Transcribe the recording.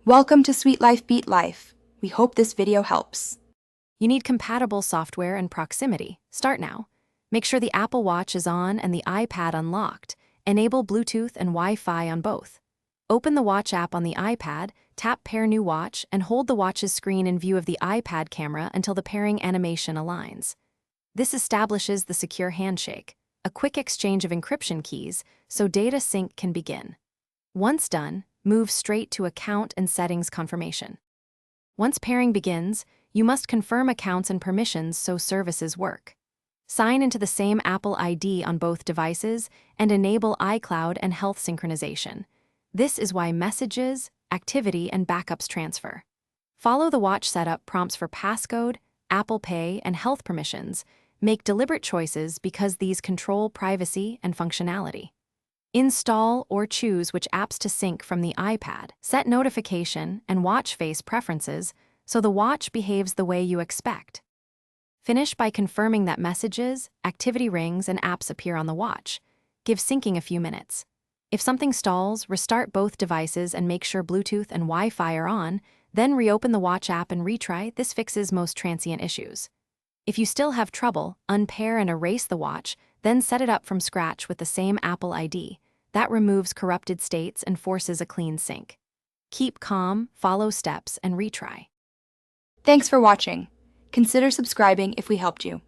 Welcome to Sweet Life Beat Life. We hope this video helps. You need compatible software and proximity. Start now. Make sure the Apple Watch is on and the iPad unlocked. Enable Bluetooth and Wi-Fi on both. Open the Watch app on the iPad, tap Pair New Watch, and hold the watch's screen in view of the iPad camera until the pairing animation aligns. This establishes the secure handshake, a quick exchange of encryption keys, so data sync can begin. Once done, move straight to Account and Settings confirmation. Once pairing begins, you must confirm accounts and permissions so services work. Sign into the same Apple ID on both devices and enable iCloud and health synchronization. This is why messages, activity, and backups transfer. Follow the watch setup prompts for passcode, Apple Pay, and health permissions. Make deliberate choices because these control privacy and functionality. Install or choose which apps to sync from the iPad. Set notification and watch face preferences so the watch behaves the way you expect. Finish by confirming that messages, activity rings, and apps appear on the watch. Give syncing a few minutes. If something stalls, restart both devices and make sure Bluetooth and Wi-Fi are on, then reopen the watch app and retry. This fixes most transient issues. If you still have trouble, unpair and erase the watch, then set it up from scratch with the same Apple ID. That removes corrupted states and forces a clean sync. Keep calm, follow steps, and retry. Thanks for watching. Consider subscribing if we helped you.